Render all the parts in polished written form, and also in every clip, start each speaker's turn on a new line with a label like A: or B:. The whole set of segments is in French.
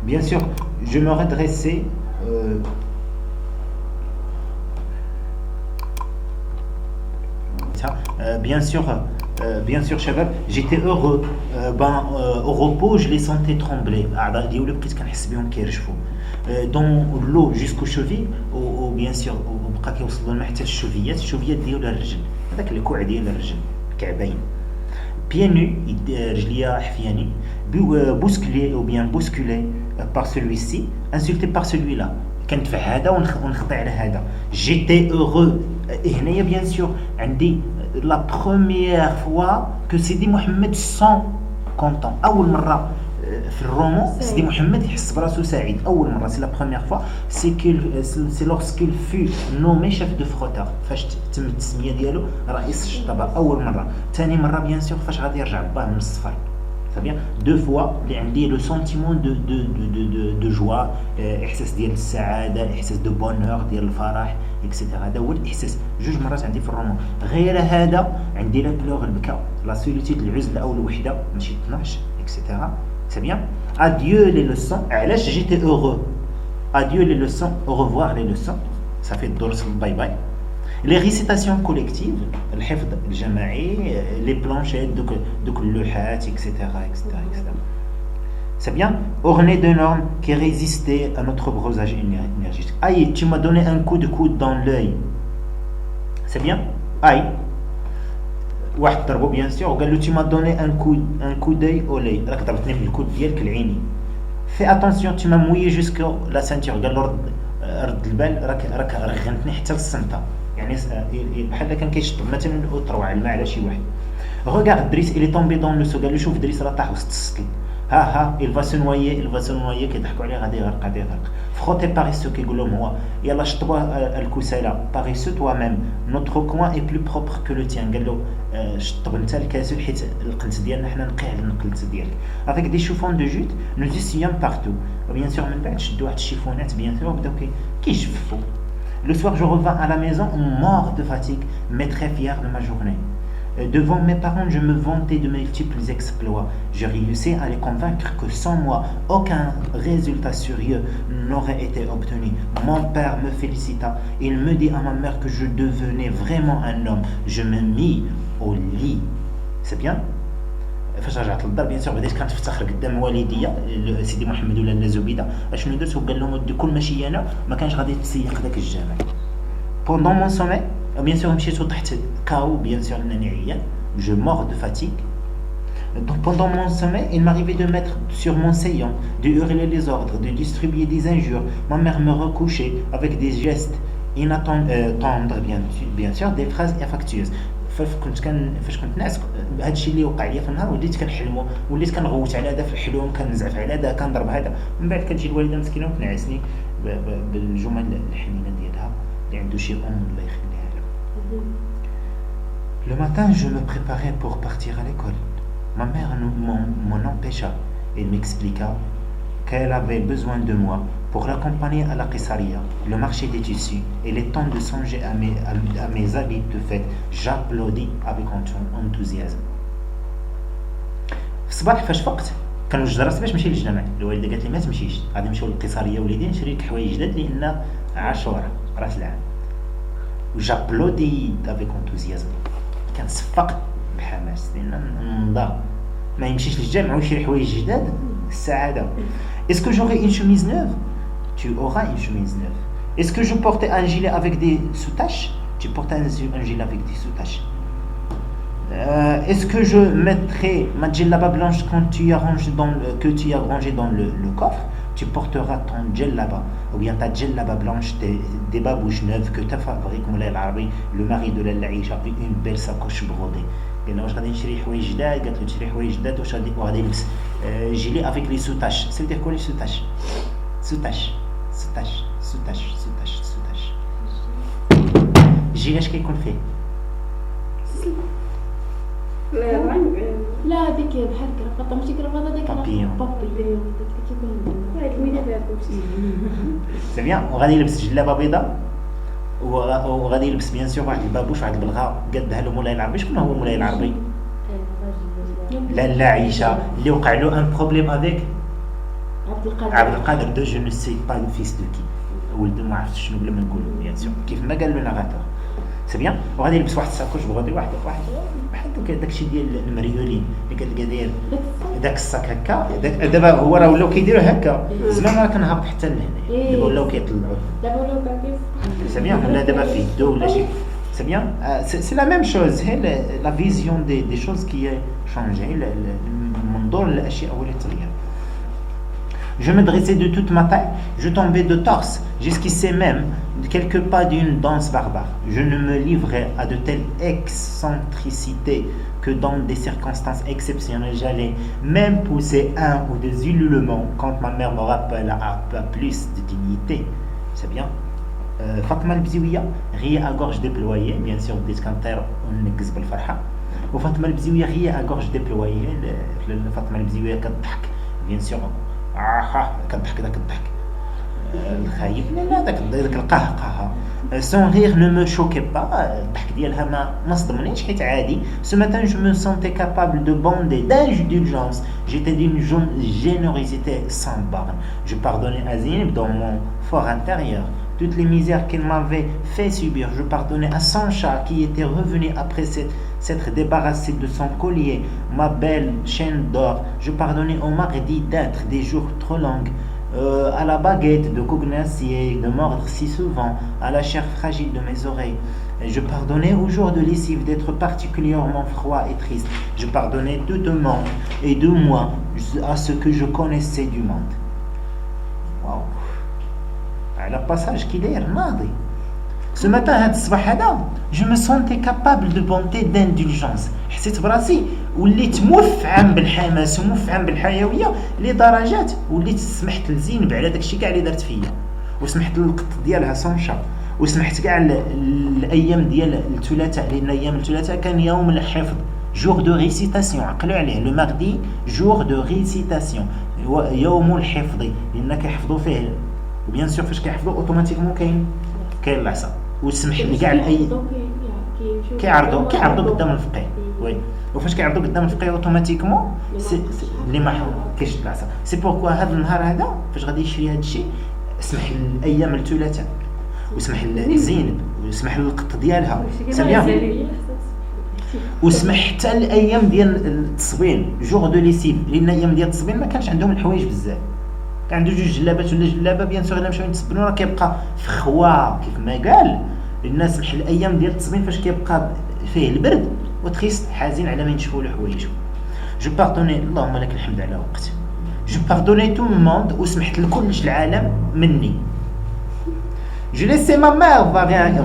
A: Bien sûr, je me redressais. Bien sûr, Shabab, j'étais heureux. Au repos, je les sentais trembler. Dans l'eau jusqu'aux chevilles, ou bien sûr, وبقى كيوصلوا لنا حتى الشوفيات ديال الرجل، هذاك الكوع ديال الرجل، الكعبين. Pieds nus, رجليا حفياني، bousculé ou bien bousculé par celui-ci, insulté par celui-là. كنتفع هذا ونخضع على هذا. J'étais heureux. هنايا bien sûr عندي la première fois que Sidi Mohamed sent content. أول مرة في الرومون سيدي محمد يحس براسو سعيد. أول مرة c'est la première fois c'est lorsqu'il fut nommé chef de frotteur. فاش تم التسمية ديالو رئيس الشطبة أول مرة. ثاني مرة bien sûr فاش غادي يرجع باه من السفر. Très bien. Deux fois, اللي le sentiment de joie, إحساس ديال السعادة، إحساس de bonheur، ديال الفرح، etc. هذا هو الإحساس. جوج مرات عندي في الرومان. غير هذا عندي لا بلوغ البكاء، لا سوليتيد العزلة أو الوحدة، ماشي 12، etc. C'est bien. Adieu les leçons. علاش j'étais heureux. Adieu les leçons. Au revoir les leçons. Ça fait الدرس باي باي. Les récitations collectives, الحفظ الجماعي, les planchettes, donc اللوحات, etc. C'est bien. Orné de normes qui résistaient à notre brossage énergétique. Aïe, tu m'as donné un coup de coude dans l'œil. C'est bien. Aïe. واحد ضربو bien sûr وقال له tu m'as donné un coup d'œil au lait. راك ضربتني بالكود ديالك العيني. Fais attention, tu m'as mouillé jusqu'à la ceinture. قال له رد البال راك رغنتني حتى للسنطه. يعني بحال كان كيشطب مثلا وتروع الماء على شي واحد. Regarde Driss, il est tombé dans le seau. قال له شوف دريس راه طاح وسط السطل. ها il va se noyer كيضحكوا عليه غادي يغرق. Frotter paresseux كيقول لهم هو يلا شطبوا الكسالى. Paresseux toi-même, notre coin est plus propre que le tien. قال له شطب انت الكاسل حيت القلت ديالنا حنا نقي على القلت ديالك. Avec des chiffons de jute, nous essuyons partout. Bien sûr من بعد شدوا واحد الشيفونات bien sûr وبداو كيجففوا. Le soir, je revins à la maison mort de fatigue, mais très fier de ma journée. Devant mes parents, je me vantais de mes multiples exploits. Je réussis à les convaincre que sans moi, aucun résultat sérieux n'aurait été obtenu. Mon père me félicita. Il me dit à ma mère que je devenais vraiment un homme. Je me mis au lit. C'est bien? فاش رجعت للدار بيان سور بديت كنتفتخر قدام والديا سيدي محمد ولا زبيده اشنو درت وقال لهم ودي كل ماشي انا ما كانش غادي تسيق داك الجامع. Pendant mon sommeil بيان سور مشيت وطحت كاو بيان سور لانني عيان je mors de fatigue. Donc pendant mon sommeil il m'arrivait de mettre sur mon séant, de hurler les ordres, de distribuer des injures. Ma mère me recouchait avec des gestes tendres bien sûr des phrases affectueuses. فاش كنت ناعس هذا الشيء اللي وقع لي في النهار وليت كنحلمو وليت كنغوت على هذا في الحلم كنزعف على هذا كنضرب هذا من بعد كتجي الوالده مسكينه وتنعسني بالجمل الحنينه ديالها اللي عنده شي الله يخليها له. Le matin je me préparais pour partir à l'école. Ma mère m'en empêcha. Elle m'expliqua qu'elle avait besoin de moi pour l'accompagner à la Qessaria, le marché des tissus. Il est temps de songer à mes habits de fête. J'applaudis avec enthousiasme. في الصباح فاش فقت كنوجد راسي باش نمشي للجامع. الوالده قالت لي ما تمشيش غادي نمشيو للقيصريه وليدي نشري لك حوايج جداد لان عاشوراء راس العام. وجابلودي avec enthousiasme كنصفق بحماس لان نضا ما يمشيش للجامع ويشري حوايج جداد السعاده. Est-ce que j'aurai une chemise neuve? Tu auras une chemise neuve. Est-ce que je portais un gilet avec des sous-taches? Tu portes un gilet avec des sous-taches. Est-ce que je mettrai ma djellaba blanche que tu as rangé dans le coffre? Tu porteras ton djellaba ou bien ta djellaba blanche, des babouches neuves que tu fabriques Moulay Al-Arabi, le mari de Lalla Aïcha, une belle sacoche brodée. قال له واش غادي نشري حوايج جداد؟ قالت له تشري حوايج جداد وغادي نلبس جيلي افيك لي سوتاش. سي دير كوا لي سوتاش جيلي اش كيكون فيه؟
B: لا هذيك بحال كرافطه ماشي كرافطه ديك
A: بابيون
B: هذيك مينا فيها كلشي.
A: سي بيان. وغادي يلبس جلابه بيضاء وغادي يلبس بيان سور واحد البابوش واحد البلغه قدها له مولاي العربي. شكون هو مولاي العربي؟ لالا عيشه اللي وقع له ان بروبليم افيك عبد القادر دو جو نو سي با لو فيس دو كي ولد ما عرفتش شنو بلا ما نقولوا بيان سور كيف ما قال لنا غاتور سي بيان وغادي يلبس واحد الساكوش بغادي واحد بحال داكشي ديال المريولين اللي كتلقى داير داك الساك هكا دابا هو راه ولاو كيديروا هكا زمان راه كنهبط حتى لهنا دابا ولاو كيطلعوه سي بيان ولا دابا في يدو ولا شي سي بيان سي لا ميم شوز هي لا فيزيون دي شوز كي شونجي المنظور للاشياء هو اللي تغير. Je me dressais de toute ma taille, je tombais de torse, j'esquissais même quelques pas d'une danse barbare. Je ne me livrais à de telles excentricités que dans des circonstances exceptionnelles, j'allais même pousser un ou deux ululements quand ma mère me rappela à plus de dignité. C'est bien. Fatma al-Bziouia riait à gorge déployée, bien sûr, discanter on n'existe pas le farha. Ou Fatma al-Bziouia riait à gorge déployée, Fatma al-Bziouia كتضحك, bien sûr. كضحك داك الضحك الخايب لا داك القهقه son rire ne me choquait pas الضحك ديالها ما صدمنيش حيت عادي. Ce matin je me sentais capable de bander d'indulgence, j'étais d'une générosité sans borne. Je pardonnais à Zineb dans mon fort intérieur toutes les misères qu'elle m'avait fait subir. Je pardonnais à Sancha qui était revenu après s'être débarrassé de son collier, ma belle chaîne d'or. Je pardonnais au mardi d'être des jours trop longs, à la baguette de cognacier de mordre si souvent, à la chair fragile de mes oreilles. Et je pardonnais aux jours de lessive d'être particulièrement froid et triste. Je pardonnais tout le monde et de moi à ce que je connaissais du monde. Waouh. على باساج كي داير ناضي. Ce matin هاد الصباح هذا je me sentais capable de bonté d'indulgence. حسيت براسي وليت مفعم بالحماس ومفعم بالحيويه لدرجات وليت سمحت لزينب على داكشي كاع اللي درت فيا وسمحت للقط ديالها سونشا وسمحت كاع الايام ديال الثلاثاء لان ايام الثلاثاء كان يوم الحفظ jour de récitation. عقلوا عليه لو ماردي jour de récitation يوم الحفظ لان كيحفظوا فيه وبيان سور فاش كيحفظوا اوتوماتيكمون كاين العصا وسمح لكاع الاي كيعرضوا قدام الفقيه وي وفاش كيعرضوا قدام الفقيه اوتوماتيكمون اللي ما كيشد العصا. سي بوركوا هذا النهار هذا فاش غادي يشري هذا الشيء سمح الايام الثلاثاء وسمح لزينب وسمح للقط ديالها سميها وسمح حتى الايام ديال التصوين جوغ دو ليسيف لان ايام ديال التصوين ما كانش عندهم الحوايج بزاف كان عنده جوج جلابات ولا جلابه بيان سور الا مشاو يتصبنوا راه كيبقى في خوا كيف ما قال الناس سمح الايام ديال التصوين فاش كيبقى فيه البرد وتخيست حزين على ما ينشفوا له حوايجو. جو باردوني اللهم لك الحمد على وقت جو باردوني تو موند وسمحت لكلش العالم مني. Je laissais ma mère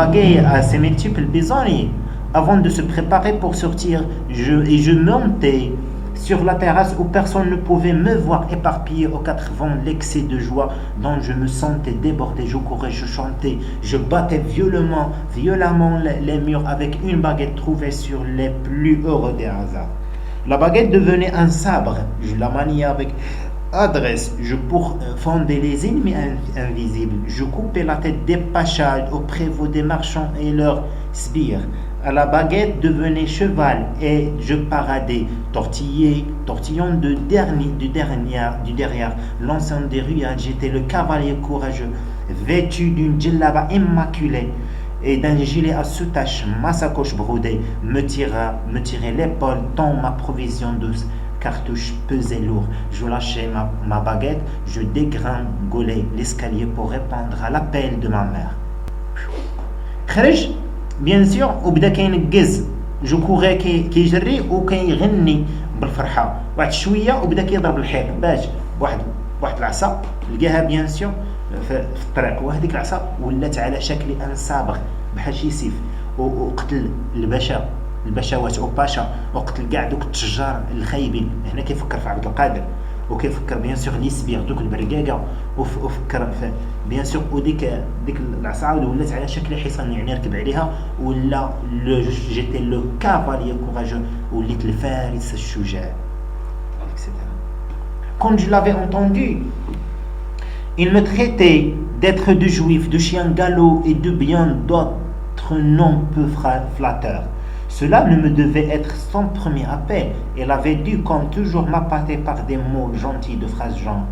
A: vaguer à ses multiples besognes avant de se préparer pour sortir. Je montais sur la terrasse où personne ne pouvait me voir éparpillé aux quatre vents, l'excès de joie dont je me sentais débordé. Je courais, je chantais, je battais violemment les murs avec une baguette trouvée sur les plus heureux des hasards. La baguette devenait un sabre, je la maniais avec adresse, je pourfendais les ennemis invisibles, je coupais la tête des pachas aux prévôts des marchands et leurs sbires. À la baguette devenait cheval et je paradais, tortillant du derrière, lançant des ruades. J'étais le cavalier courageux, vêtu d'une djellaba immaculée et d'un gilet à soutache. Ma sacoche brodée me tirait l'épaule tant ma provision de cartouches pesait lourd. Je lâchais ma baguette, je dégringolais l'escalier pour répondre à l'appel de ma mère. خرج بيان سور وبدا كينقز جو كوغي كيجري وكيغني بالفرحه واحد شويه وبدا كيضرب الحيط باش واحد العصا لقاها بيان سور في الطريق وهذيك العصا ولات على شكل ان صابغ بحال شي سيف وقتل البشوات وباشا وقتل كاع دوك التجار الخايبين. هنا كيفكر في عبد القادر وكيفكر بيان سور لي سبير دوك البرقاقه وفكر في بيان سور وديك العصا ولات على شكل حصان يعني ركب عليها ولا جيتي لو كافاليي كوراجو وليت الفارس الشجاع etc. Quand je l'avais entendu, il me traitait d'être de juif, de chien galop et de bien d'autres noms peu flatteurs. Cela ne me devait être son premier appel. Elle avait dû, comme toujours, m'appâter par des mots gentils de phrases genre